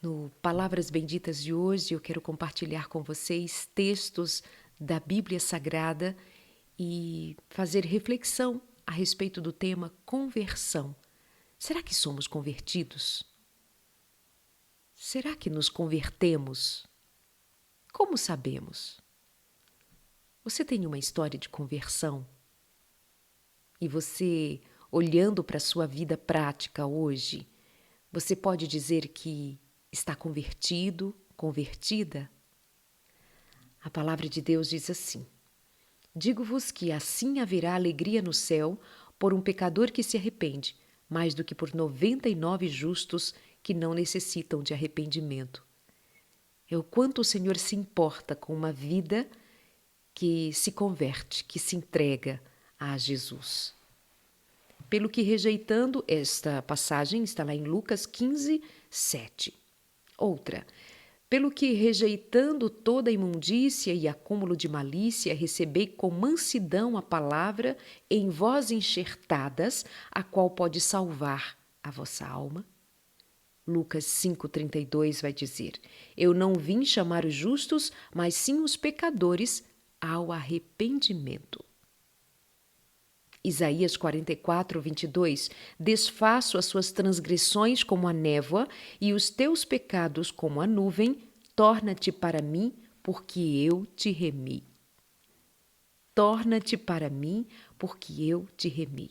No Palavras Benditas de hoje, eu quero compartilhar com vocês textos da Bíblia Sagrada e fazer reflexão a respeito do tema conversão. Será que somos convertidos? Será que nos convertemos? Como sabemos? Você tem uma história de conversão? E você, olhando para a sua vida prática hoje, você pode dizer que está convertido, convertida? A palavra de Deus diz assim: digo-vos que assim haverá alegria no céu por um pecador que se arrepende, mais do que por 99 justos que não necessitam de arrependimento. É o quanto o Senhor se importa com uma vida que se converte, que se entrega a Jesus. Pelo que rejeitando, esta passagem está lá em Lucas 15, 7. Outra, pelo que rejeitando toda imundícia e acúmulo de malícia, recebei com mansidão a palavra em vós enxertadas, a qual pode salvar a vossa alma. Lucas 5,32 vai dizer: eu não vim chamar os justos, mas sim os pecadores ao arrependimento. Isaías 44, 22, desfaço as suas transgressões como a névoa e os teus pecados como a nuvem, torna-te para mim, porque eu te remi. Torna-te para mim, porque eu te remi.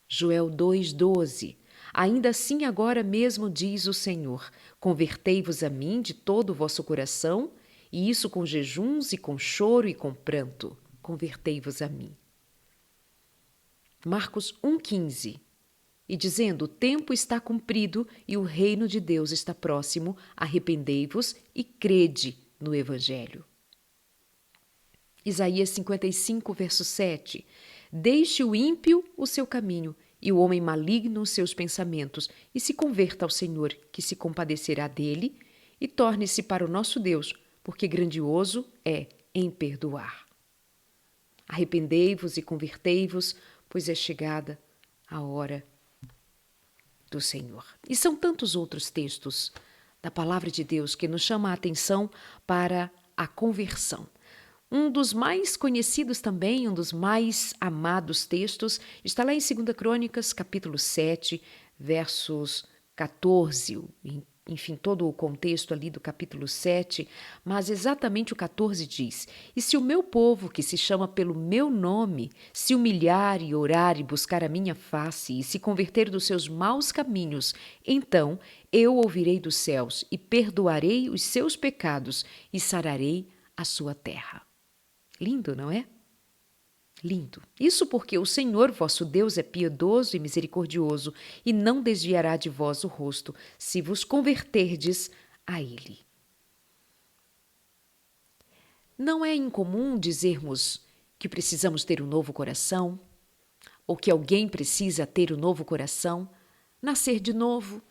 Joel 2,12, ainda assim agora mesmo diz o Senhor, convertei-vos a mim de todo o vosso coração, e isso com jejuns e com choro e com pranto, convertei-vos a mim. Marcos 1,15, e dizendo, o tempo está cumprido e o reino de Deus está próximo, arrependei-vos e crede no Evangelho. Isaías 55, verso 7, deixe o ímpio o seu caminho e o homem maligno os seus pensamentos, e se converta ao Senhor, que se compadecerá dele, e torne-se para o nosso Deus, porque grandioso é em perdoar. Arrependei-vos e convertei-vos, pois é chegada a hora do Senhor. E são tantos outros textos da Palavra de Deus que nos chamam a atenção para a conversão. Um dos mais conhecidos também, um dos mais amados textos, está lá em 2 Crônicas, capítulo 7, versos 14, enfim, todo o contexto ali do capítulo 7, mas exatamente o 14 diz: e se o meu povo, que se chama pelo meu nome, se humilhar e orar e buscar a minha face e se converter dos seus maus caminhos, então eu ouvirei dos céus e perdoarei os seus pecados e sararei a sua terra. Lindo, não é? Lindo. Isso porque o Senhor vosso Deus é piedoso e misericordioso e não desviará de vós o rosto, se vos converterdes a Ele. Não é incomum dizermos que precisamos ter um novo coração, ou que alguém precisa ter um novo coração, nascer de novo,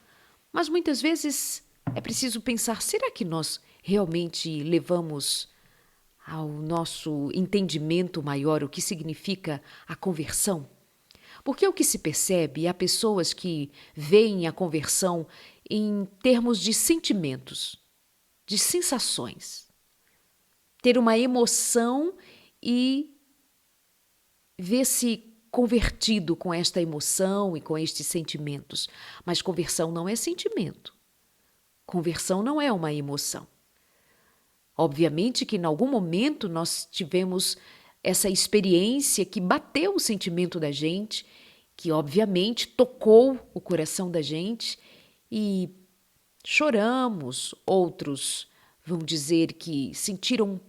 mas muitas vezes é preciso pensar, será que nós realmente levamos ao nosso entendimento maior o que significa a conversão? Porque o que se percebe, há pessoas que veem a conversão em termos de sentimentos, de sensações. Ter uma emoção e ver-se convertido com esta emoção e com estes sentimentos. Mas conversão não é sentimento. Conversão não é uma emoção. Obviamente que em algum momento nós tivemos essa experiência que bateu o sentimento da gente, que obviamente tocou o coração da gente e choramos. Outros vão dizer que sentiram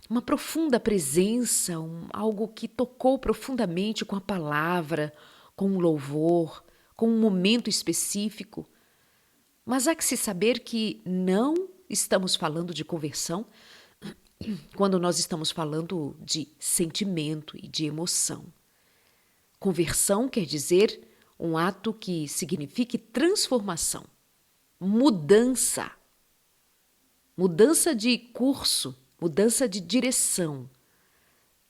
uma profunda presença, algo que tocou profundamente com a palavra, com um louvor, com um momento específico. Mas há que se saber que não estamos falando de conversão quando nós estamos falando de sentimento e de emoção. Conversão quer dizer um ato que signifique transformação, mudança, mudança de curso, mudança de direção,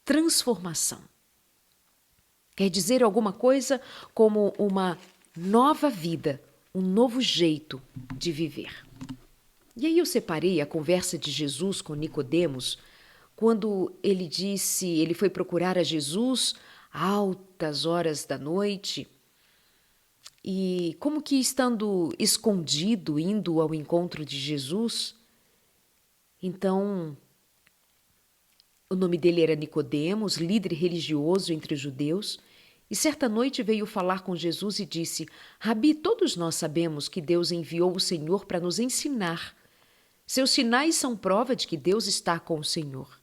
transformação. Quer dizer alguma coisa como uma nova vida, um novo jeito de viver. E aí eu separei a conversa de Jesus com Nicodemos, quando ele foi procurar a Jesus altas horas da noite, e como que estando escondido, indo ao encontro de Jesus, então o nome dele era Nicodemos, líder religioso entre os judeus, e certa noite veio falar com Jesus e disse: Rabi, todos nós sabemos que Deus enviou o Senhor para nos ensinar. Seus sinais são prova de que Deus está com o Senhor.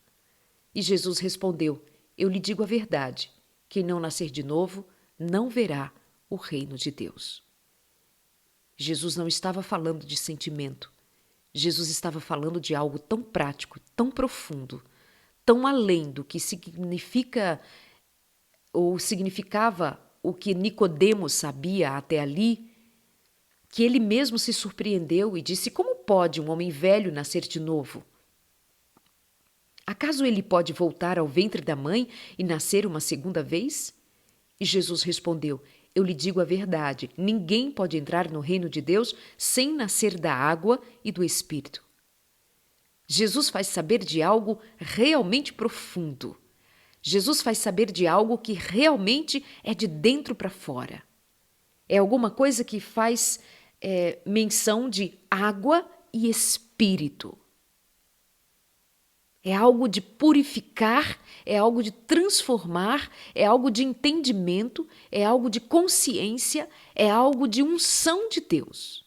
E Jesus respondeu: Eu lhe digo a verdade, quem não nascer de novo não verá o reino de Deus. Jesus não estava falando de sentimento. Jesus estava falando de algo tão prático, tão profundo, tão além do que significa ou significava o que Nicodemos sabia até ali, que ele mesmo se surpreendeu e disse: Como pode um homem velho nascer de novo? Acaso ele pode voltar ao ventre da mãe e nascer uma segunda vez? E Jesus respondeu: Eu lhe digo a verdade, ninguém pode entrar no reino de Deus sem nascer da água e do Espírito. Jesus faz saber de algo realmente profundo. Jesus faz saber de algo que realmente é de dentro para fora. É alguma coisa que faz menção de água e Espírito. É algo de purificar, é algo de transformar, é algo de entendimento, é algo de consciência, é algo de unção de Deus.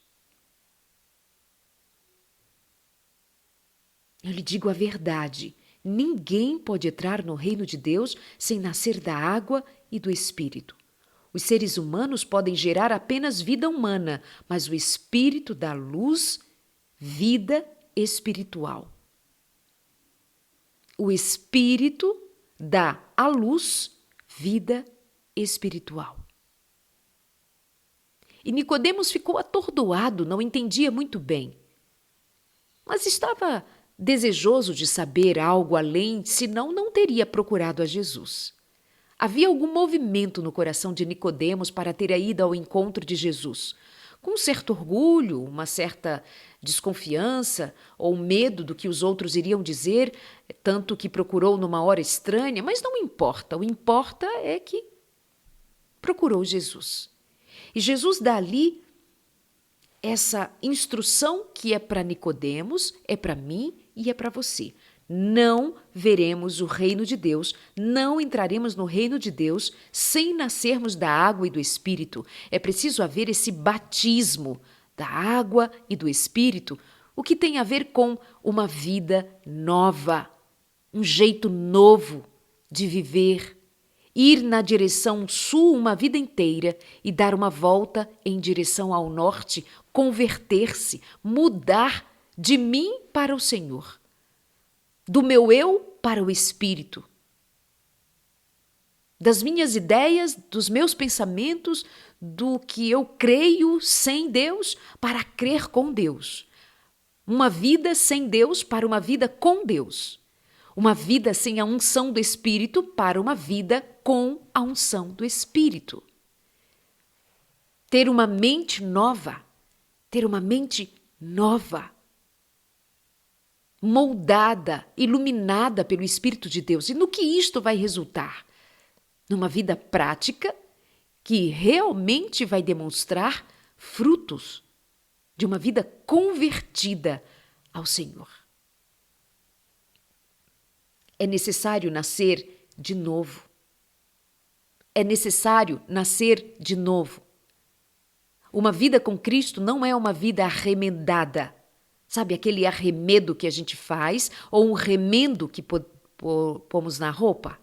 Eu lhe digo a verdade, ninguém pode entrar no reino de Deus sem nascer da água e do Espírito. Os seres humanos podem gerar apenas vida humana, mas o Espírito dá luz, vida espiritual. O Espírito dá à luz vida espiritual. E Nicodemos ficou atordoado, não entendia muito bem. Mas estava desejoso de saber algo além, senão não teria procurado a Jesus. Havia algum movimento no coração de Nicodemos para ter ido ao encontro de Jesus. Com um certo orgulho, uma certa desconfiança ou medo do que os outros iriam dizer, tanto que procurou numa hora estranha, mas não importa. O importa é que procurou Jesus. E Jesus dá ali essa instrução que é para Nicodemos, é para mim e é para você. Não veremos o reino de Deus, não entraremos no reino de Deus sem nascermos da água e do Espírito. É preciso haver esse batismo da água e do Espírito, o que tem a ver com uma vida nova, um jeito novo de viver, ir na direção sul uma vida inteira e dar uma volta em direção ao norte, converter-se, mudar de mim para o Senhor. Do meu eu para o Espírito, das minhas ideias, dos meus pensamentos, do que eu creio sem Deus para crer com Deus. Uma vida sem Deus para uma vida com Deus. Uma vida sem a unção do Espírito para uma vida com a unção do Espírito. Ter uma mente nova, moldada, iluminada pelo Espírito de Deus. E no que isto vai resultar? Numa vida prática que realmente vai demonstrar frutos de uma vida convertida ao Senhor. É necessário nascer de novo. É necessário nascer de novo. Uma vida com Cristo não é uma vida arremendada. Sabe aquele arremedo que a gente faz ou um remendo que pomos na roupa?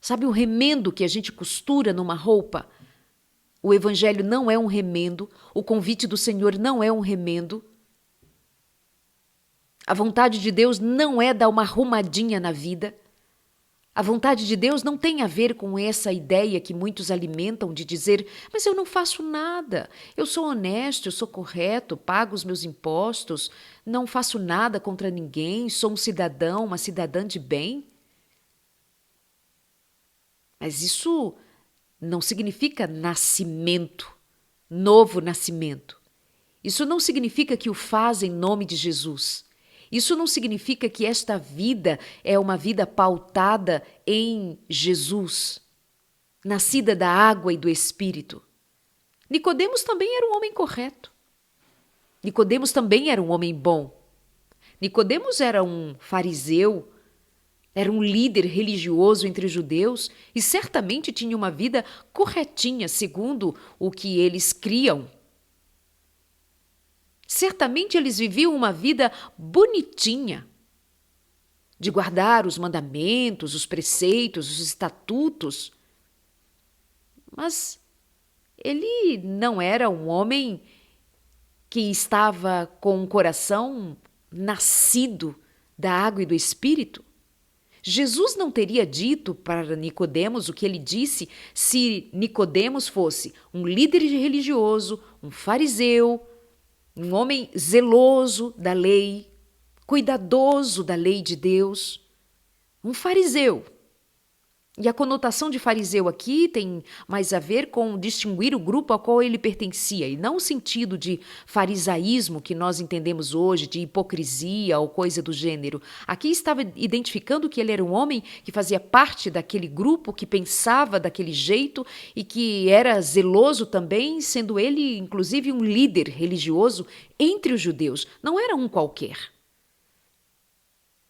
Sabe o remendo que a gente costura numa roupa? O Evangelho não é um remendo, o convite do Senhor não é um remendo. A vontade de Deus não é dar uma arrumadinha na vida. A vontade de Deus não tem a ver com essa ideia que muitos alimentam de dizer: mas eu não faço nada, eu sou honesto, eu sou correto, pago os meus impostos, não faço nada contra ninguém, sou um cidadão, uma cidadã de bem. Mas isso não significa nascimento novo nascimento. Isso não significa que o faz em nome de Jesus. Isso não significa que esta vida é uma vida pautada em Jesus, nascida da água e do Espírito. Nicodemos também era um homem correto. Nicodemos também era um homem bom. Nicodemos era um fariseu, era um líder religioso entre os judeus e certamente tinha uma vida corretinha segundo o que eles criam. Certamente eles viviam uma vida bonitinha, de guardar os mandamentos, os preceitos, os estatutos. Mas ele não era um homem que estava com um coração nascido da água e do Espírito. Jesus não teria dito para Nicodemos o que ele disse se Nicodemos fosse um líder religioso, um fariseu, um homem zeloso da lei, cuidadoso da lei de Deus, um fariseu. E a conotação de fariseu aqui tem mais a ver com distinguir o grupo ao qual ele pertencia, e não o sentido de farisaísmo que nós entendemos hoje, de hipocrisia ou coisa do gênero. Aqui estava identificando que ele era um homem que fazia parte daquele grupo, que pensava daquele jeito e que era zeloso também, sendo ele, inclusive, um líder religioso entre os judeus. Não era um qualquer.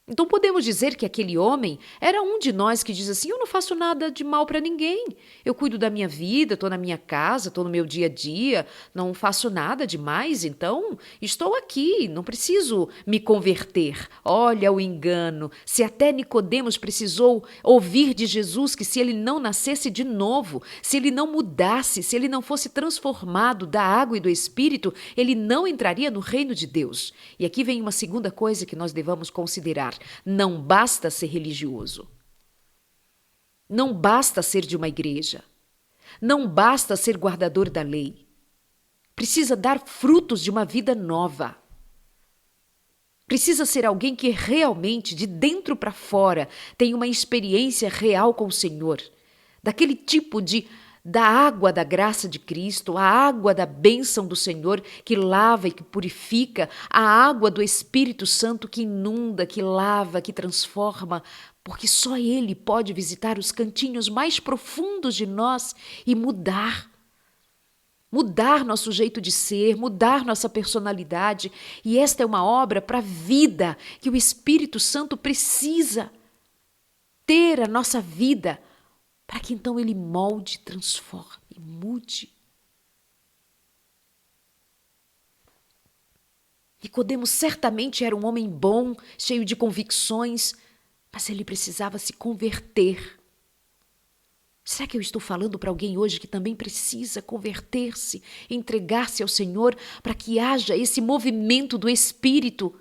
Então podemos dizer que aquele homem era um de nós que diz assim: eu não faço nada de mal para ninguém, eu cuido da minha vida, estou na minha casa, estou no meu dia a dia, não faço nada demais, então estou aqui, não preciso me converter. Olha o engano, se até Nicodemos precisou ouvir de Jesus que se ele não nascesse de novo, se ele não mudasse, se ele não fosse transformado da água e do Espírito, ele não entraria no reino de Deus. E aqui vem uma segunda coisa que nós devemos considerar. Não basta ser religioso. Não basta ser de uma igreja. Não basta ser guardador da lei. Precisa dar frutos de uma vida nova. Precisa ser alguém que realmente, de dentro para fora, tem uma experiência real com o Senhor. Daquele tipo da água da graça de Cristo, a água da bênção do Senhor que lava e que purifica, a água do Espírito Santo que inunda, que lava, que transforma, porque só Ele pode visitar os cantinhos mais profundos de nós e mudar nosso jeito de ser, mudar nossa personalidade. E esta é uma obra para a vida que o Espírito Santo precisa ter a nossa vida, para que então ele molde, transforme, mude. Nicodemos certamente era um homem bom, cheio de convicções, mas ele precisava se converter. Será que eu estou falando para alguém hoje que também precisa converter-se, entregar-se ao Senhor para que haja esse movimento do Espírito,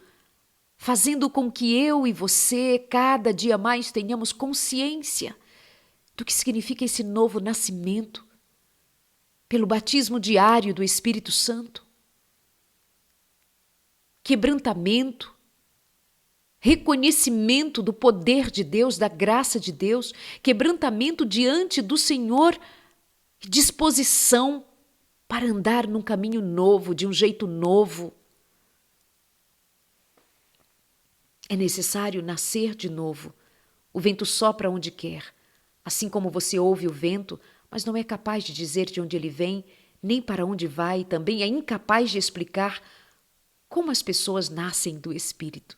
fazendo com que eu e você cada dia mais tenhamos consciência do que significa esse novo nascimento, pelo batismo diário do Espírito Santo? Quebrantamento, reconhecimento do poder de Deus, da graça de Deus, quebrantamento diante do Senhor, disposição para andar num caminho novo, de um jeito novo. É necessário nascer de novo. O vento sopra onde quer. Assim como você ouve o vento, mas não é capaz de dizer de onde ele vem, nem para onde vai, também é incapaz de explicar como as pessoas nascem do Espírito.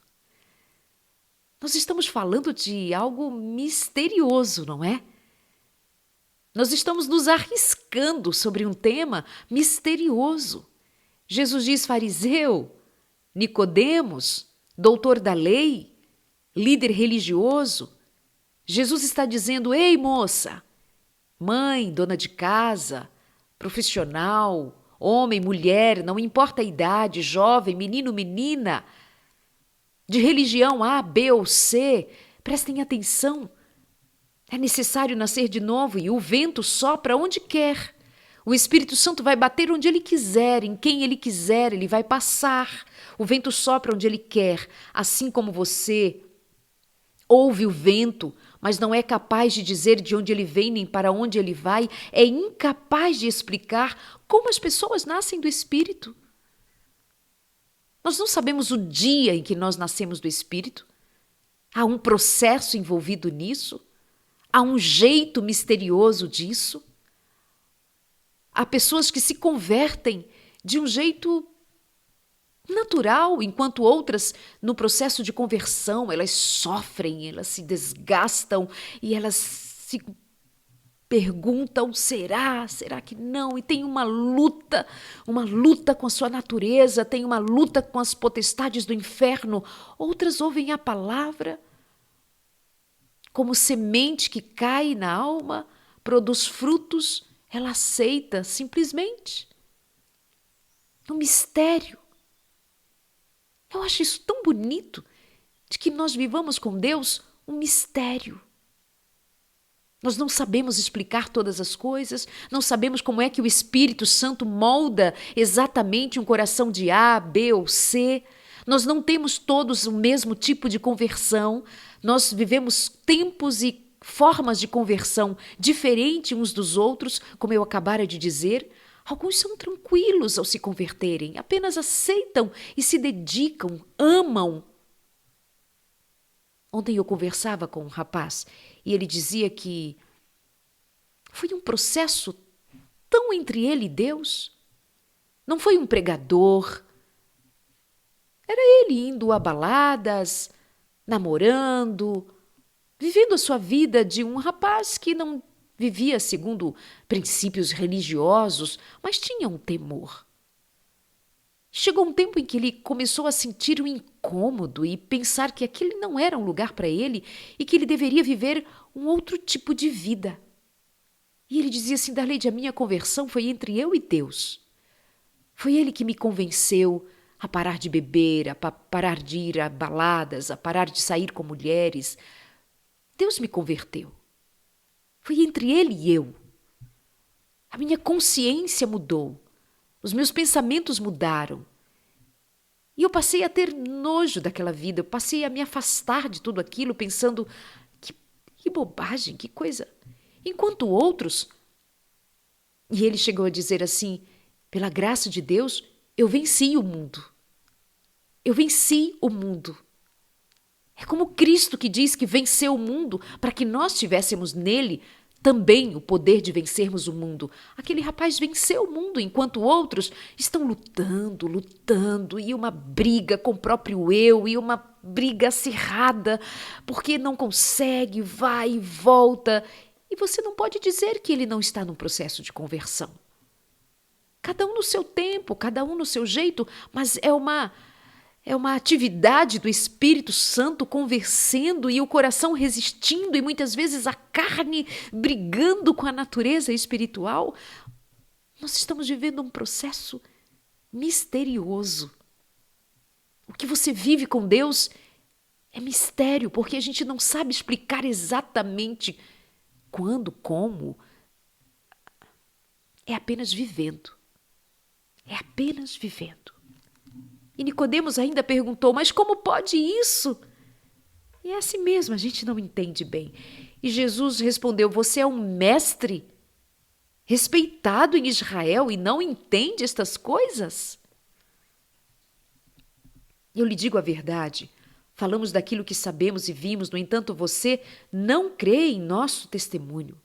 Nós estamos falando de algo misterioso, não é? Nós estamos nos arriscando sobre um tema misterioso. Jesus diz: fariseu, Nicodemos, doutor da lei, líder religioso. Jesus está dizendo: ei, moça, mãe, dona de casa, profissional, homem, mulher, não importa a idade, jovem, menino, menina, de religião A, B ou C, prestem atenção. É necessário nascer de novo e o vento sopra onde quer. O Espírito Santo vai bater onde ele quiser, em quem ele quiser, ele vai passar. O vento sopra onde ele quer, assim como você ouve o vento, mas não é capaz de dizer de onde ele vem nem para onde ele vai, é incapaz de explicar como as pessoas nascem do Espírito. Nós não sabemos o dia em que nós nascemos do Espírito. Há um processo envolvido nisso. Há um jeito misterioso disso. Há pessoas que se convertem de um jeito natural, enquanto outras, no processo de conversão, elas sofrem, elas se desgastam e elas se perguntam, será que não? E tem uma luta com a sua natureza, tem uma luta com as potestades do inferno. Outras ouvem a palavra, como semente que cai na alma, produz frutos, ela aceita simplesmente. No mistério. Eu acho isso tão bonito, de que nós vivamos com Deus um mistério. Nós não sabemos explicar todas as coisas, não sabemos como é que o Espírito Santo molda exatamente um coração de A, B ou C. Nós não temos todos o mesmo tipo de conversão, nós vivemos tempos e formas de conversão diferentes uns dos outros, como eu acabara de dizer. Alguns são tranquilos ao se converterem, apenas aceitam e se dedicam, amam. Ontem eu conversava com um rapaz e ele dizia que foi um processo tão entre ele e Deus. Não foi um pregador. Era ele indo a baladas, namorando, vivendo a sua vida de um rapaz que não vivia segundo princípios religiosos, mas tinha um temor. Chegou um tempo em que ele começou a sentir um incômodo e pensar que aquele não era um lugar para ele e que ele deveria viver um outro tipo de vida. E ele dizia assim, Darleide, a minha conversão foi entre eu e Deus. Foi ele que me convenceu a parar de beber, a parar de ir a baladas, a parar de sair com mulheres. Deus me converteu. Foi entre ele e eu. A minha consciência mudou. Os meus pensamentos mudaram. E eu passei a ter nojo daquela vida. Eu passei a me afastar de tudo aquilo, pensando, que bobagem, que coisa. Enquanto outros... E ele chegou a dizer assim, pela graça de Deus, eu venci o mundo. Eu venci o mundo. É como Cristo que diz que venceu o mundo para que nós tivéssemos nele também o poder de vencermos o mundo. Aquele rapaz venceu o mundo, enquanto outros estão lutando, e uma briga com o próprio eu, e uma briga acirrada, porque não consegue, vai e volta. E você não pode dizer que ele não está num processo de conversão. Cada um no seu tempo, cada um no seu jeito, mas é uma atividade do Espírito Santo conversando e o coração resistindo e muitas vezes a carne brigando com a natureza espiritual. Nós estamos vivendo um processo misterioso. O que você vive com Deus é mistério, porque a gente não sabe explicar exatamente quando, como. É apenas vivendo. É apenas vivendo. E Nicodemos ainda perguntou, mas como pode isso? E é assim mesmo, a gente não entende bem. E Jesus respondeu, você é um mestre respeitado em Israel e não entende estas coisas? Eu lhe digo a verdade, falamos daquilo que sabemos e vimos, no entanto você não crê em nosso testemunho.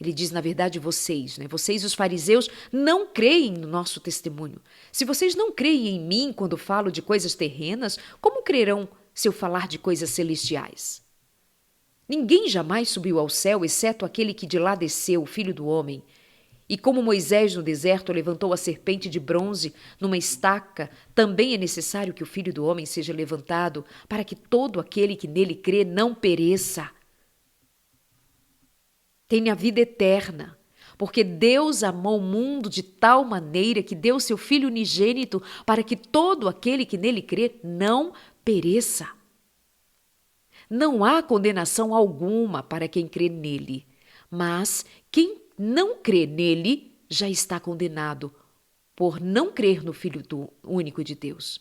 Ele diz, na verdade, vocês, né? Vocês, os fariseus, não creem no nosso testemunho. Se vocês não creem em mim quando falo de coisas terrenas, como crerão se eu falar de coisas celestiais? Ninguém jamais subiu ao céu, exceto aquele que de lá desceu, o Filho do Homem. E como Moisés no deserto levantou a serpente de bronze numa estaca, também é necessário que o Filho do Homem seja levantado, para que todo aquele que nele crê não pereça. Tem a vida eterna, porque Deus amou o mundo de tal maneira que deu seu Filho unigênito para que todo aquele que nele crê não pereça. Não há condenação alguma para quem crê nele, mas quem não crê nele já está condenado por não crer no Filho único de Deus.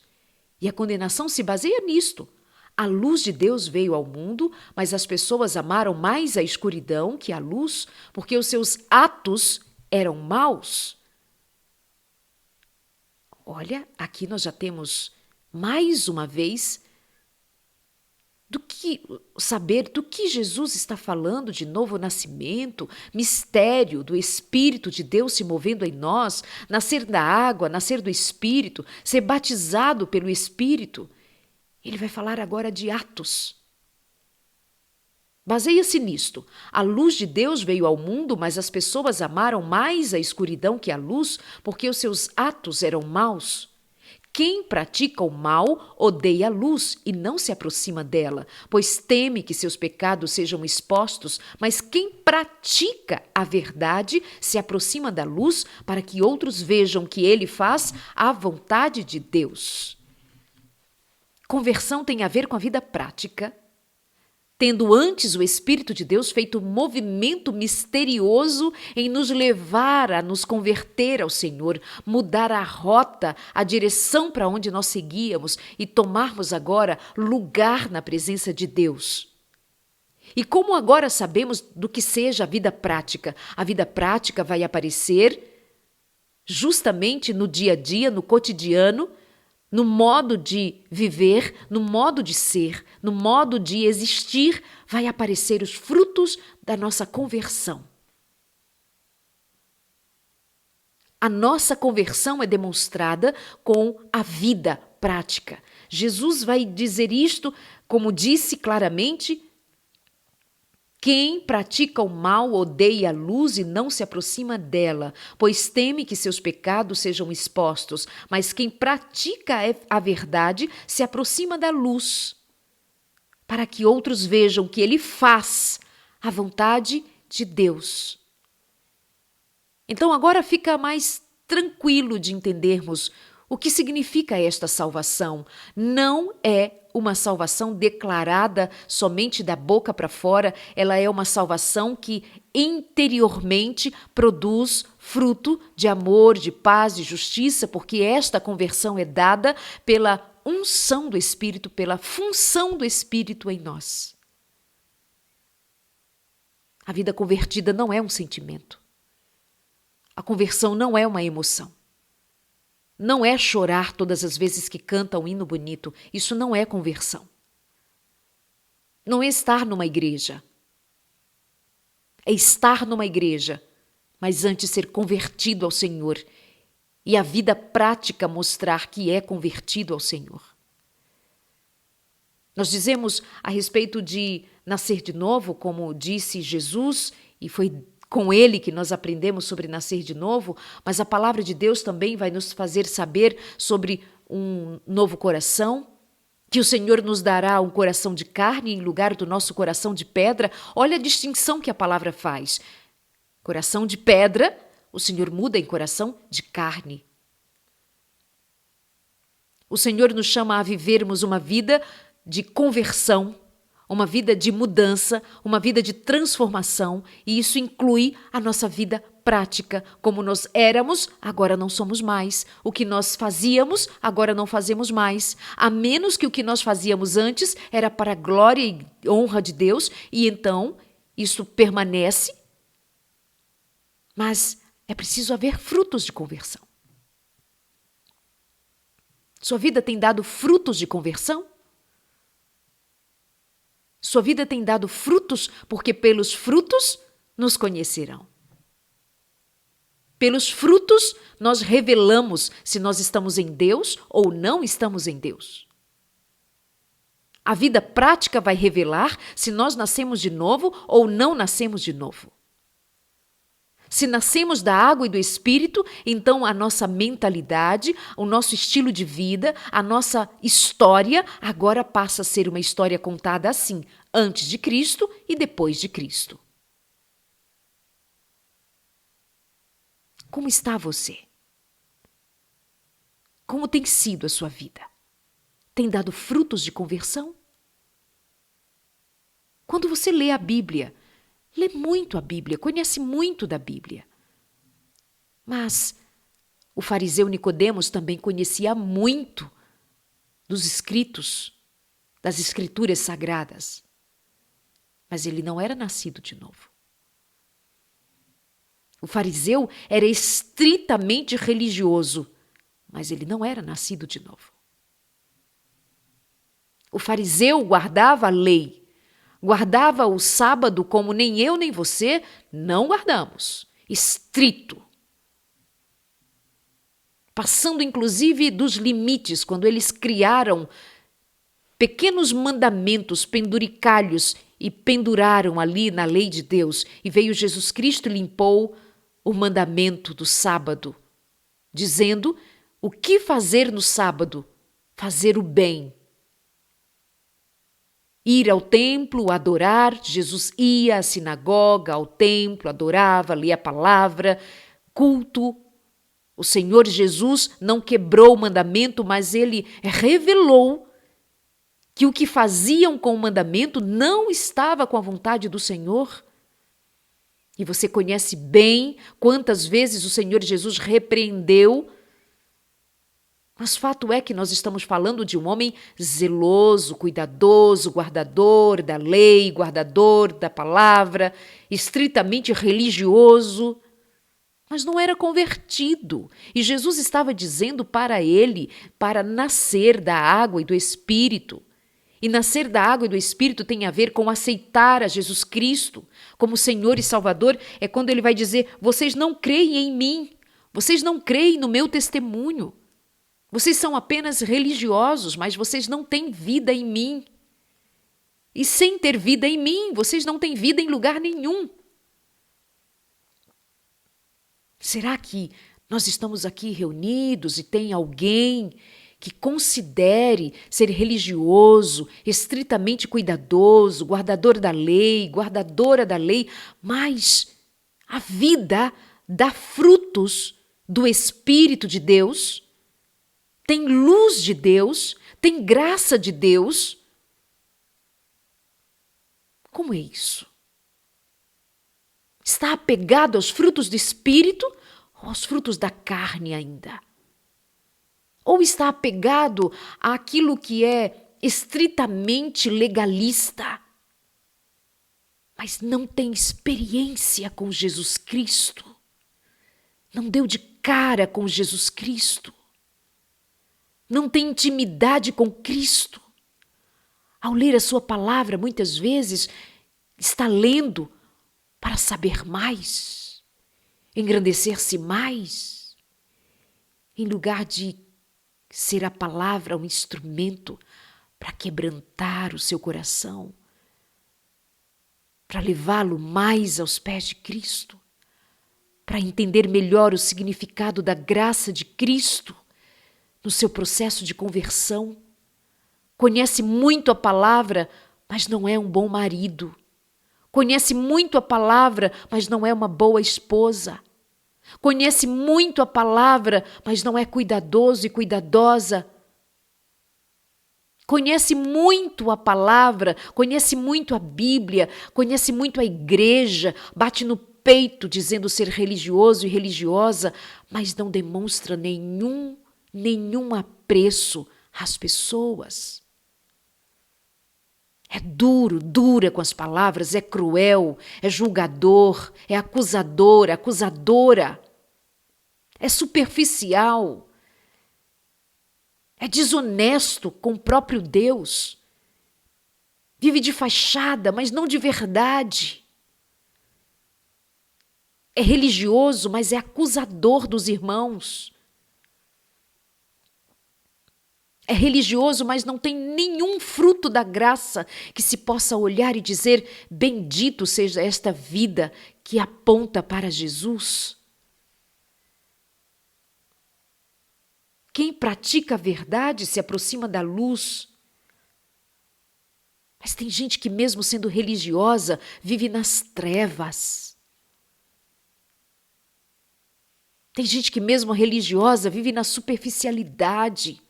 E a condenação se baseia nisto. A luz de Deus veio ao mundo, mas as pessoas amaram mais a escuridão que a luz, porque os seus atos eram maus. Olha, aqui nós já temos mais uma vez saber do que Jesus está falando de novo nascimento, mistério do Espírito de Deus se movendo em nós, nascer da água, nascer do Espírito, ser batizado pelo Espírito. Ele vai falar agora de atos. Baseia-se nisto. A luz de Deus veio ao mundo, mas as pessoas amaram mais a escuridão que a luz, porque os seus atos eram maus. Quem pratica o mal odeia a luz e não se aproxima dela, pois teme que seus pecados sejam expostos, mas quem pratica a verdade se aproxima da luz para que outros vejam que ele faz a vontade de Deus. Conversão tem a ver com a vida prática, tendo antes o Espírito de Deus feito um movimento misterioso em nos levar a nos converter ao Senhor, mudar a rota, a direção para onde nós seguíamos e tomarmos agora lugar na presença de Deus. E como agora sabemos do que seja a vida prática vai aparecer justamente no dia a dia, no cotidiano, no modo de viver, no modo de ser, no modo de existir, vai aparecer os frutos da nossa conversão. A nossa conversão é demonstrada com a vida prática. Jesus vai dizer isto, como disse claramente: quem pratica o mal odeia a luz e não se aproxima dela, pois teme que seus pecados sejam expostos. Mas quem pratica a verdade se aproxima da luz, para que outros vejam que ele faz a vontade de Deus. Então agora fica mais tranquilo de entendermos o que significa esta salvação. Não é uma salvação declarada somente da boca para fora, ela é uma salvação que interiormente produz fruto de amor, de paz, de justiça, porque esta conversão é dada pela unção do Espírito, pela função do Espírito em nós. A vida convertida não é um sentimento. A conversão não é uma emoção. Não é chorar todas as vezes que canta um hino bonito. Isso não é conversão. Não é estar numa igreja. É estar numa igreja, mas antes ser convertido ao Senhor. E a vida prática mostrar que é convertido ao Senhor. Nós dizemos a respeito de nascer de novo, como disse Jesus, e foi com ele que nós aprendemos sobre nascer de novo, mas a palavra de Deus também vai nos fazer saber sobre um novo coração, que o Senhor nos dará um coração de carne em lugar do nosso coração de pedra. Olha a distinção que a palavra faz. Coração de pedra, o Senhor muda em coração de carne. O Senhor nos chama a vivermos uma vida de conversão, uma vida de mudança, uma vida de transformação, e isso inclui a nossa vida prática. Como nós éramos, agora não somos mais. O que nós fazíamos, agora não fazemos mais. A menos que o que nós fazíamos antes era para a glória e honra de Deus, e então isso permanece. Mas é preciso haver frutos de conversão. Sua vida tem dado frutos de conversão? Sua vida tem dado frutos, porque pelos frutos nos conhecerão. Pelos frutos nós revelamos se nós estamos em Deus ou não estamos em Deus. A vida prática vai revelar se nós nascemos de novo ou não nascemos de novo. Se nascemos da água e do Espírito, então a nossa mentalidade, o nosso estilo de vida, a nossa história agora passa a ser uma história contada assim, antes de Cristo e depois de Cristo. Como está você? Como tem sido a sua vida? Tem dado frutos de conversão? Quando você lê a Bíblia, lê muito a Bíblia, conhece muito da Bíblia. Mas o fariseu Nicodemos também conhecia muito dos escritos. das Escrituras Sagradas. Mas ele não era nascido de novo. O fariseu era estritamente religioso, mas ele não era nascido de novo. O fariseu guardava a lei, guardava o sábado como nem eu nem você não guardamos, estrito. Passando inclusive dos limites, quando eles criaram pequenos mandamentos, penduricalhos, e penduraram ali na lei de Deus. E veio Jesus Cristo e limpou o mandamento do sábado, dizendo o que fazer no sábado: fazer o bem. Ir ao templo, adorar. Jesus ia à sinagoga, ao templo, adorava, lia a palavra, culto. O Senhor Jesus não quebrou o mandamento, mas ele revelou que o que faziam com o mandamento não estava com a vontade do Senhor. E você conhece bem quantas vezes o Senhor Jesus repreendeu. Mas fato é que nós estamos falando de um homem zeloso, cuidadoso, guardador da lei, guardador da palavra, estritamente religioso, mas não era convertido. E Jesus estava dizendo para ele para nascer da água e do Espírito. E nascer da água e do Espírito tem a ver com aceitar a Jesus Cristo como Senhor e Salvador. É quando ele vai dizer: vocês não creem em mim, vocês não creem no meu testemunho. Vocês são apenas religiosos, mas vocês não têm vida em mim. E sem ter vida em mim, vocês não têm vida em lugar nenhum. Será que nós estamos aqui reunidos e tem alguém que considere ser religioso, estritamente cuidadoso, guardador da lei, guardadora da lei, mas a vida dá frutos do Espírito de Deus, tem luz de Deus, tem graça de Deus? Como é isso? Está apegado aos frutos do Espírito ou aos frutos da carne ainda? Ou está apegado àquilo que é estritamente legalista, mas não tem experiência com Jesus Cristo, não deu de cara com Jesus Cristo, não tem intimidade com Cristo. Ao ler a sua palavra, muitas vezes está lendo para saber mais, engrandecer-se mais, em lugar de ser a palavra um instrumento para quebrantar o seu coração, para levá-lo mais aos pés de Cristo, para entender melhor o significado da graça de Cristo no seu processo de conversão. Conhece muito a palavra, mas não é um bom marido. Conhece muito a palavra, mas não é uma boa esposa. Conhece muito a palavra, mas não é cuidadoso e cuidadosa. Conhece muito a palavra, conhece muito a Bíblia, conhece muito a igreja, bate no peito dizendo ser religioso e religiosa, mas não demonstra nenhum apreço às pessoas. É dura com as palavras, é cruel, é julgador, é acusador, acusadora. É superficial. É desonesto com o próprio Deus. Vive de fachada, mas não de verdade. É religioso, mas é acusador dos irmãos. É religioso, mas não tem nenhum fruto da graça que se possa olhar e dizer: bendito seja esta vida que aponta para Jesus. Quem pratica a verdade se aproxima da luz. Mas tem gente que, mesmo sendo religiosa, vive nas trevas. Tem gente que, mesmo religiosa, vive na superficialidade.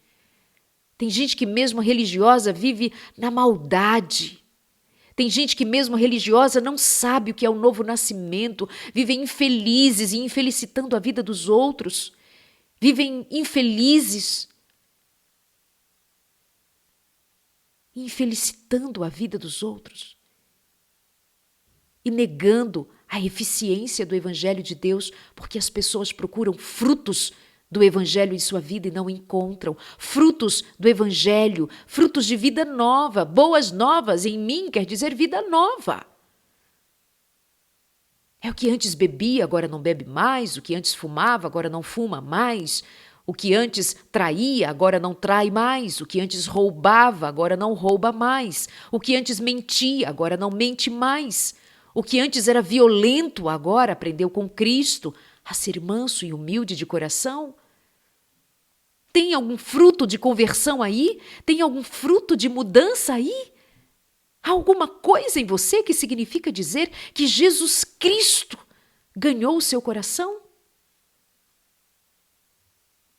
Tem gente que, mesmo religiosa, vive na maldade. Tem gente que, mesmo religiosa, não sabe o que é o novo nascimento, vivem infelizes e infelicitando a vida dos outros. Vivem infelizes. infelicitando a vida dos outros e negando a eficiência do Evangelho de Deus, porque as pessoas procuram frutos do Evangelho em sua vida e não encontram. Frutos do Evangelho, frutos de vida nova, boas novas em mim quer dizer vida nova. É o que antes bebia, agora não bebe mais, o que antes fumava, agora não fuma mais, o que antes traía, agora não trai mais, o que antes roubava, agora não rouba mais, o que antes mentia, agora não mente mais, o que antes era violento, agora aprendeu com Cristo a ser manso e humilde de coração. Tem algum fruto de conversão aí? Tem algum fruto de mudança aí? Há alguma coisa em você que significa dizer que Jesus Cristo ganhou o seu coração?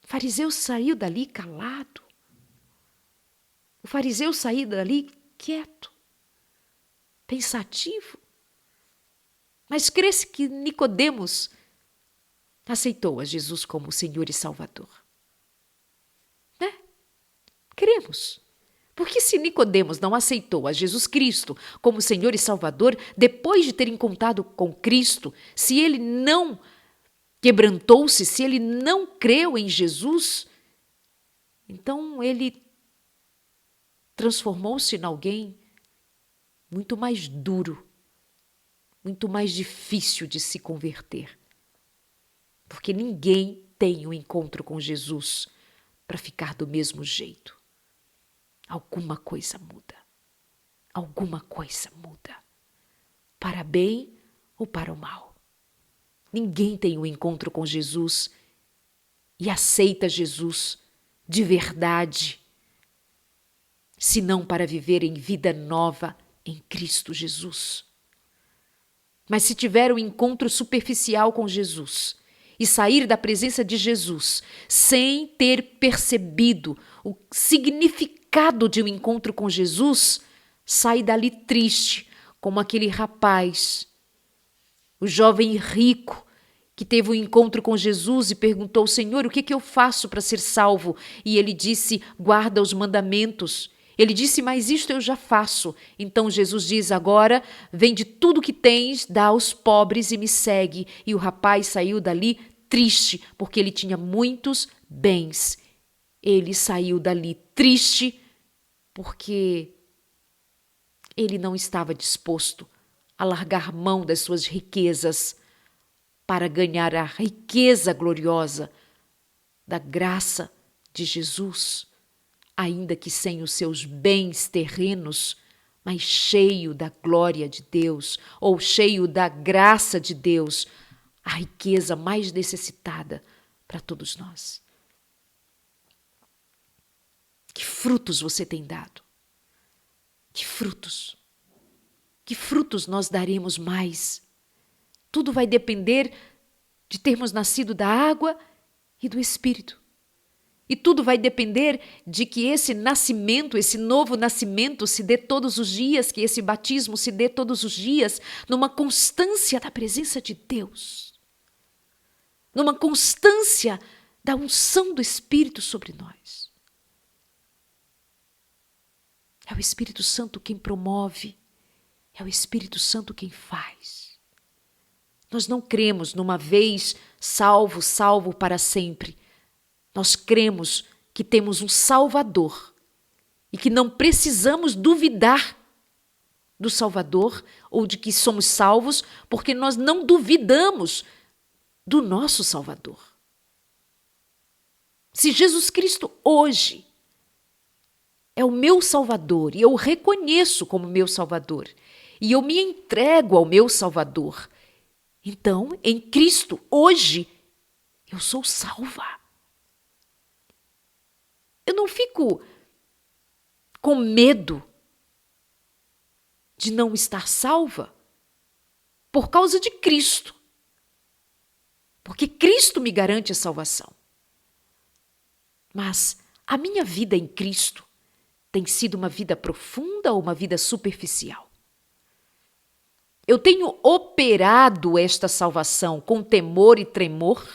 O fariseu saiu dali calado. O fariseu saiu dali quieto, pensativo. Mas crê-se que Nicodemos aceitou a Jesus como Senhor e Salvador. Né? Cremos. Porque se Nicodemos não aceitou a Jesus Cristo como Senhor e Salvador, depois de ter encontrado com Cristo, se ele não quebrantou-se, se ele não creu em Jesus, então ele transformou-se em alguém muito mais duro, muito mais difícil de se converter. Porque ninguém tem um encontro com Jesus para ficar do mesmo jeito. Alguma coisa muda. Alguma coisa muda. Para bem ou para o mal. Ninguém tem um encontro com Jesus e aceita Jesus de verdade, senão para viver em vida nova em Cristo Jesus. Mas se tiver um encontro superficial com Jesus e sair da presença de Jesus sem ter percebido o significado de um encontro com Jesus, sai dali triste, como aquele rapaz, o jovem rico, que teve um encontro com Jesus e perguntou: Senhor, o que eu faço para ser salvo? E ele disse: guarda os mandamentos. Ele disse: mas isto eu já faço. Então Jesus diz: agora vende tudo que tens, dá aos pobres e me segue. E o rapaz saiu dali triste, porque ele tinha muitos bens. Ele saiu dali triste porque ele não estava disposto a largar mão das suas riquezas para ganhar a riqueza gloriosa da graça de Jesus, ainda que sem os seus bens terrenos, mas cheio da glória de Deus, ou cheio da graça de Deus, a riqueza mais necessitada para todos nós. Que frutos você tem dado? Que frutos? Que frutos nós daremos mais? Tudo vai depender de termos nascido da água e do Espírito. E tudo vai depender de que esse nascimento, esse novo nascimento se dê todos os dias, que esse batismo se dê todos os dias, numa constância da presença de Deus, numa constância da unção do Espírito sobre nós. É o Espírito Santo quem promove, é o Espírito Santo quem faz. Nós não cremos numa vez salvo, salvo para sempre. Nós cremos que temos um Salvador e que não precisamos duvidar do Salvador ou de que somos salvos, porque nós não duvidamos do nosso Salvador. Se Jesus Cristo hoje é o meu Salvador e eu o reconheço como meu Salvador e eu me entrego ao meu Salvador, então, em Cristo, hoje, eu sou salva. Eu não fico com medo de não estar salva por causa de Cristo. Porque Cristo me garante a salvação. Mas a minha vida em Cristo tem sido uma vida profunda ou uma vida superficial? Eu tenho operado esta salvação com temor e tremor?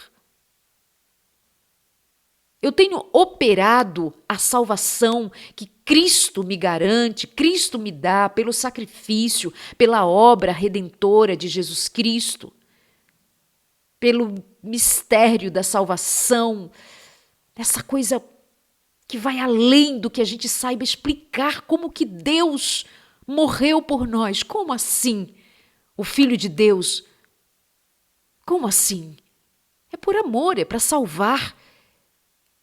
Eu tenho operado a salvação que Cristo me garante, Cristo me dá pelo sacrifício, pela obra redentora de Jesus Cristo, pelo mistério da salvação, essa coisa que vai além do que a gente saiba explicar, como que Deus morreu por nós. Como assim? O Filho de Deus, como assim? É por amor, é para salvar,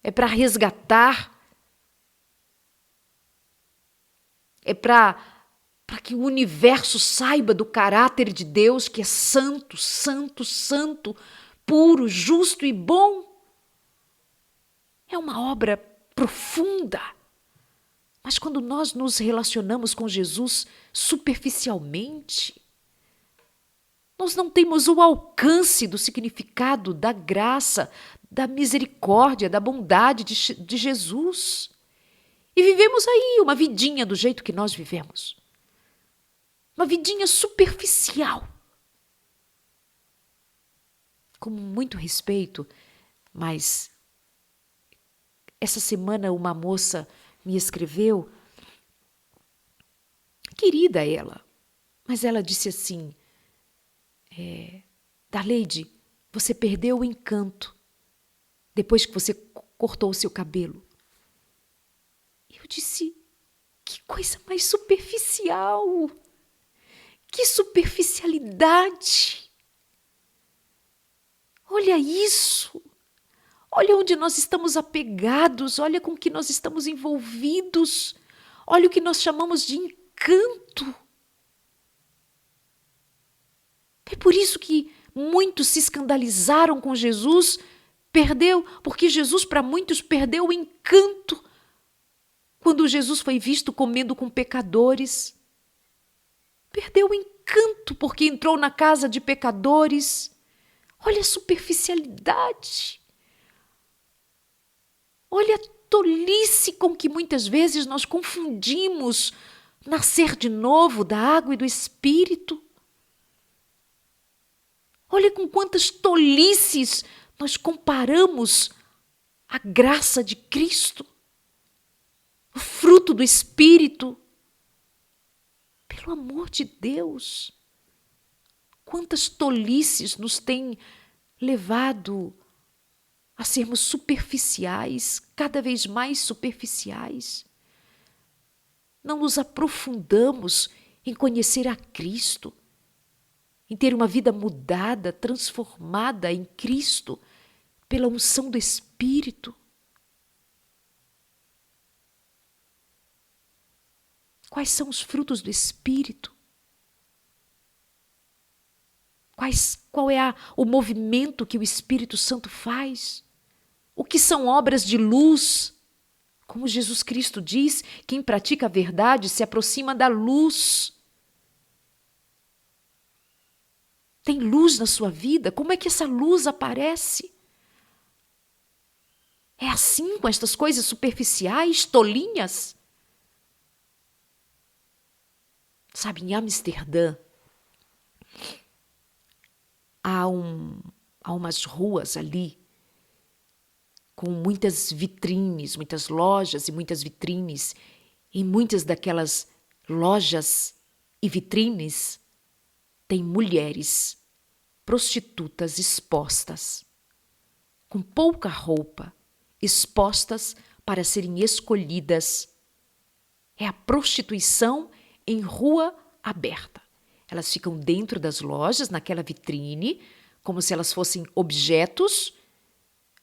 é para resgatar, é para que o universo saiba do caráter de Deus, que é santo, santo, santo, puro, justo e bom. É uma obra profunda. Mas quando nós nos relacionamos com Jesus superficialmente, nós não temos o alcance do significado da graça, da misericórdia, da bondade de Jesus. E vivemos aí uma vidinha do jeito que nós vivemos. Uma vidinha superficial. Com muito respeito, mas essa semana uma moça me escreveu, querida ela, mas ela disse assim, Darleide, você perdeu o encanto depois que você cortou o seu cabelo. Eu disse, que coisa mais superficial, que superficialidade. Olha isso, olha onde nós estamos apegados, olha com que nós estamos envolvidos, olha o que nós chamamos de encanto. É por isso que muitos se escandalizaram com Jesus, porque Jesus para muitos perdeu o encanto quando Jesus foi visto comendo com pecadores. Perdeu o encanto porque entrou na casa de pecadores. Olha a superficialidade. Olha a tolice com que muitas vezes nós confundimos nascer de novo da água e do Espírito. Olha com quantas tolices nós comparamos a graça de Cristo, o fruto do Espírito. Pelo amor de Deus, quantas tolices nos têm levado a sermos superficiais, cada vez mais superficiais. Não nos aprofundamos em conhecer a Cristo, em ter uma vida mudada, transformada em Cristo, pela unção do Espírito. Quais são os frutos do Espírito? Qual é o movimento que o Espírito Santo faz? O que são obras de luz? Como Jesus Cristo diz, quem pratica a verdade se aproxima da luz. Tem luz na sua vida? Como é que essa luz aparece? É assim com estas coisas superficiais, tolinhas? Sabe, em Amsterdã, há umas ruas ali com muitas vitrines, muitas lojas e muitas vitrines. Em muitas daquelas lojas e vitrines tem mulheres prostitutas expostas, com pouca roupa, expostas para serem escolhidas. É a prostituição em rua aberta. Elas ficam dentro das lojas, naquela vitrine, como se elas fossem objetos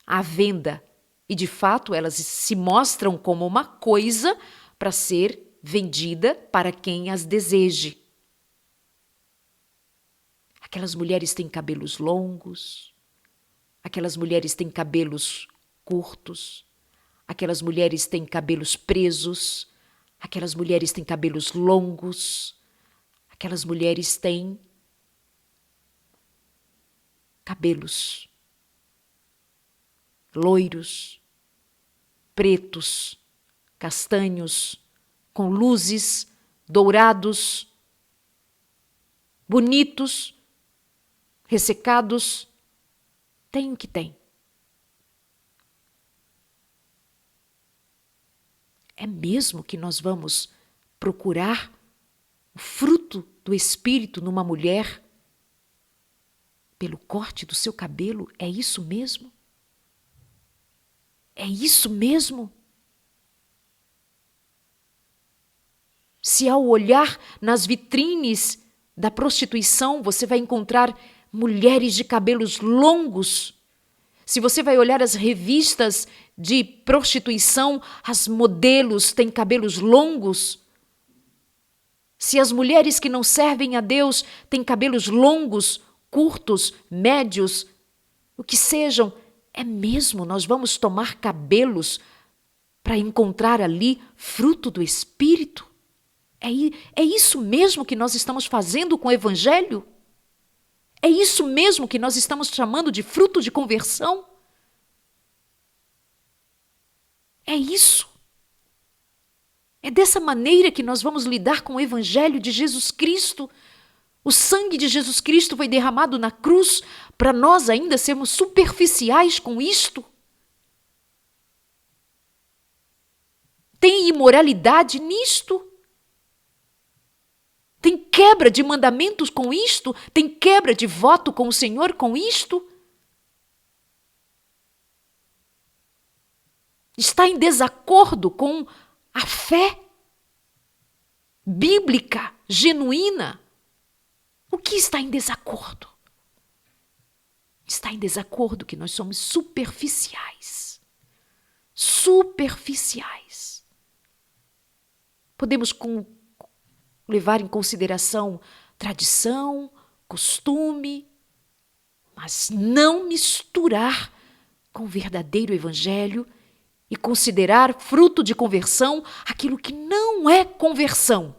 à venda. E, de fato, elas se mostram como uma coisa para ser vendida para quem as deseje. Aquelas mulheres têm cabelos longos, aquelas mulheres têm cabelos curtos, aquelas mulheres têm cabelos presos, aquelas mulheres têm cabelos longos, aquelas mulheres têm cabelos loiros, pretos, castanhos, com luzes, dourados, bonitos, ressecados. Tem o que tem. É mesmo que nós vamos procurar o fruto do Espírito numa mulher pelo corte do seu cabelo? É isso mesmo? É isso mesmo? Se ao olhar nas vitrines da prostituição você vai encontrar mulheres de cabelos longos, se você vai olhar as revistas de prostituição, as modelos têm cabelos longos, se as mulheres que não servem a Deus têm cabelos longos, curtos, médios, o que sejam, é mesmo, nós vamos tomar cabelos para encontrar ali fruto do Espírito? É isso mesmo que nós estamos fazendo com o Evangelho? É isso mesmo que nós estamos chamando de fruto de conversão? É isso. É dessa maneira que nós vamos lidar com o Evangelho de Jesus Cristo. O sangue de Jesus Cristo foi derramado na cruz para nós ainda sermos superficiais com isto? Tem imoralidade nisto? Tem quebra de mandamentos com isto? Tem quebra de voto com o Senhor com isto? Está em desacordo com a fé bíblica, genuína? O que está em desacordo? Está em desacordo que nós somos superficiais. Superficiais. Podemos levar em consideração tradição, costume, mas não misturar com o verdadeiro evangelho e considerar fruto de conversão aquilo que não é conversão.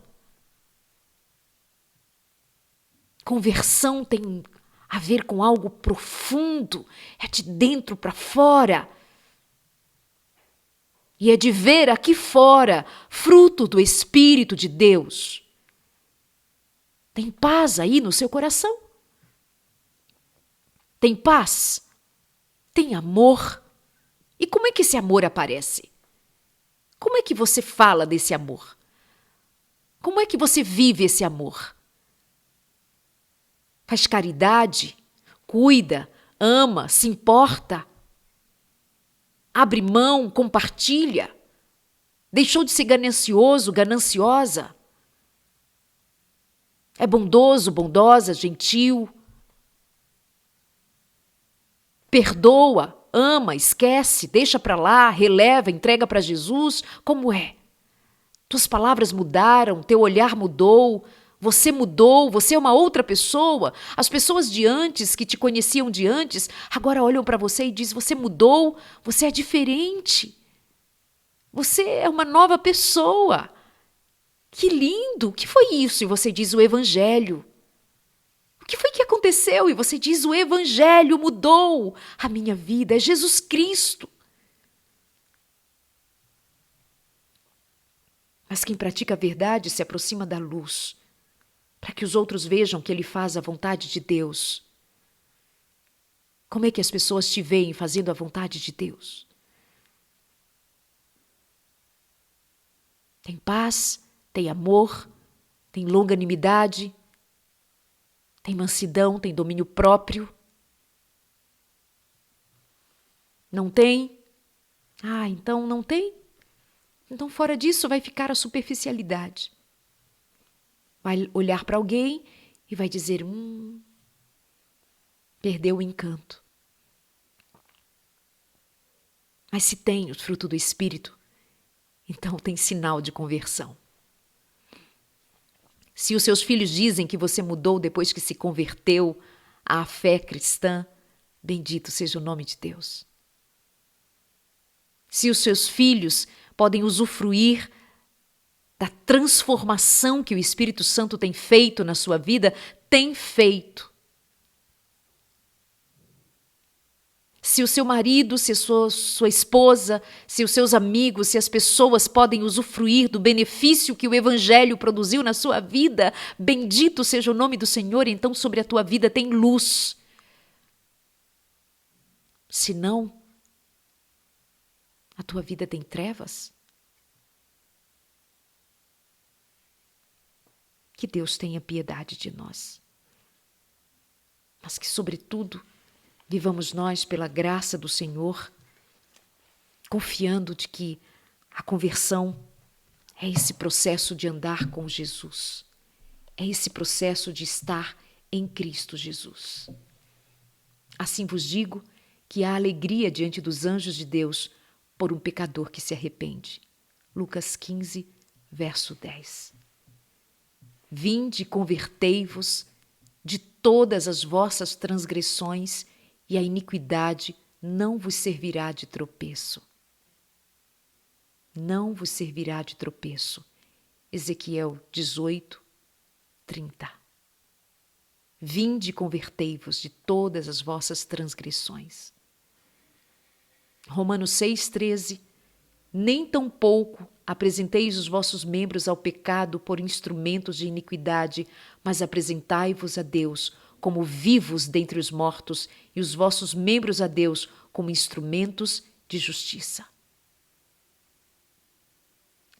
Conversão tem a ver com algo profundo, é de dentro para fora. E é de ver aqui fora fruto do Espírito de Deus. Tem paz aí no seu coração? Tem paz? Tem amor? E como é que esse amor aparece? Como é que você fala desse amor? Como é que você vive esse amor? Faz caridade? Cuida? Ama? Se importa? Abre mão? Compartilha? Deixou de ser ganancioso, gananciosa? É bondoso, bondosa, gentil? Perdoa, ama, esquece, deixa para lá, releva, entrega para Jesus? Como é? Tuas palavras mudaram, teu olhar mudou, você é uma outra pessoa. As pessoas de antes, que te conheciam de antes, agora olham para você e dizem, você mudou, você é diferente. Você é uma nova pessoa. Que lindo! O que foi isso? E você diz o Evangelho. O que foi que aconteceu? E você diz o Evangelho mudou a minha vida. É Jesus Cristo. Mas quem pratica a verdade se aproxima da luz, para que os outros vejam que ele faz a vontade de Deus. Como é que as pessoas te veem fazendo a vontade de Deus? Tem paz, tem amor, tem longanimidade, tem mansidão, tem domínio próprio. Não tem? Ah, então não tem? Então fora disso vai ficar a superficialidade. Vai olhar para alguém e vai dizer, perdeu o encanto. Mas se tem o fruto do Espírito, então tem sinal de conversão. Se os seus filhos dizem que você mudou depois que se converteu à fé cristã, bendito seja o nome de Deus. Se os seus filhos podem usufruir da transformação que o Espírito Santo tem feito na sua vida, tem feito. Se o seu marido, se a sua esposa, se os seus amigos, se as pessoas podem usufruir do benefício que o Evangelho produziu na sua vida, bendito seja o nome do Senhor, então sobre a tua vida tem luz. Se não, a tua vida tem trevas. Que Deus tenha piedade de nós. Mas que, sobretudo, vivamos nós pela graça do Senhor, confiando de que a conversão é esse processo de andar com Jesus. É esse processo de estar em Cristo Jesus. Assim vos digo que há alegria diante dos anjos de Deus por um pecador que se arrepende. Lucas 15, verso 10. Vinde e convertei-vos de todas as vossas transgressões e a iniquidade não vos servirá de tropeço. Não vos servirá de tropeço. Ezequiel 18, 30. Vinde e convertei-vos de todas as vossas transgressões. Romanos 6,13. Nem tampouco apresenteis os vossos membros ao pecado por instrumentos de iniquidade, mas apresentai-vos a Deus como vivos dentre os mortos e os vossos membros a Deus como instrumentos de justiça.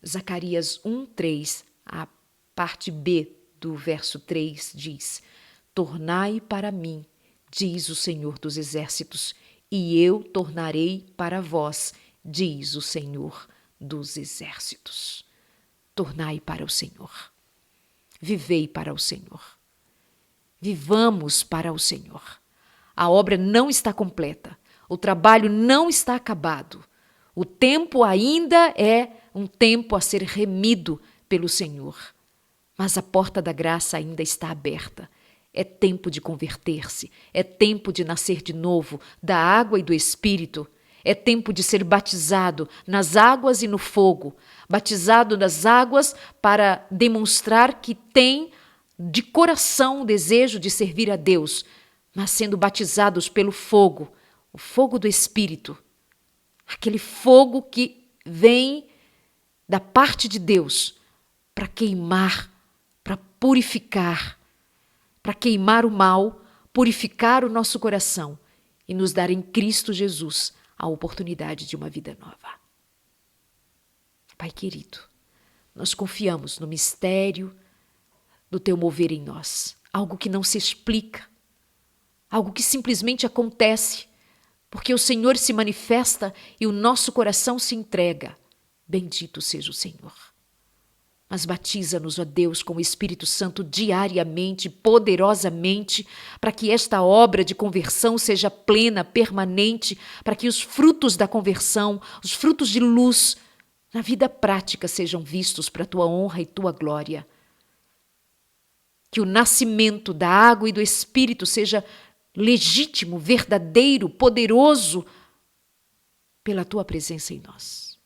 Zacarias 1:3, a parte B do verso 3 diz: Tornai para mim, diz o Senhor dos Exércitos, e eu tornarei para vós, diz o Senhor dos Exércitos. Tornai para o Senhor. Vivei para o Senhor. Vivamos para o Senhor. A obra não está completa. O trabalho não está acabado. O tempo ainda é um tempo a ser remido pelo Senhor. Mas a porta da graça ainda está aberta. É tempo de converter-se. É tempo de nascer de novo, da água e do Espírito. É tempo de ser batizado nas águas e no fogo. Batizado nas águas para demonstrar que tem de coração o desejo de servir a Deus, mas sendo batizados pelo fogo, o fogo do Espírito. Aquele fogo que vem da parte de Deus para queimar, para purificar, para queimar o mal, purificar o nosso coração e nos dar em Cristo Jesus a oportunidade de uma vida nova. Pai querido, nós confiamos no mistério do Teu mover em nós, algo que não se explica, algo que simplesmente acontece, porque o Senhor se manifesta e o nosso coração se entrega. Bendito seja o Senhor. Mas batiza-nos, ó Deus, com o Espírito Santo diariamente, poderosamente, para que esta obra de conversão seja plena, permanente, para que os frutos da conversão, os frutos de luz, na vida prática sejam vistos para a Tua honra e Tua glória. Que o nascimento da água e do Espírito seja legítimo, verdadeiro, poderoso, pela Tua presença em nós.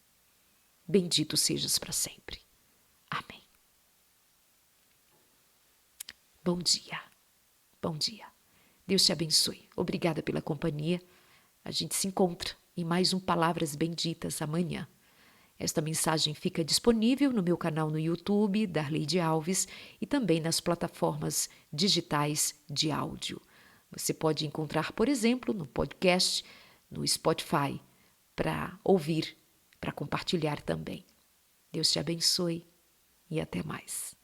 Bendito sejas para sempre. Amém. Bom dia. Bom dia. Deus te abençoe. Obrigada pela companhia. A gente se encontra em mais um Palavras Benditas amanhã. Esta mensagem fica disponível no meu canal no YouTube, Darleide Alves, e também nas plataformas digitais de áudio. Você pode encontrar, por exemplo, no podcast, no Spotify, para ouvir, para compartilhar também. Deus te abençoe e até mais.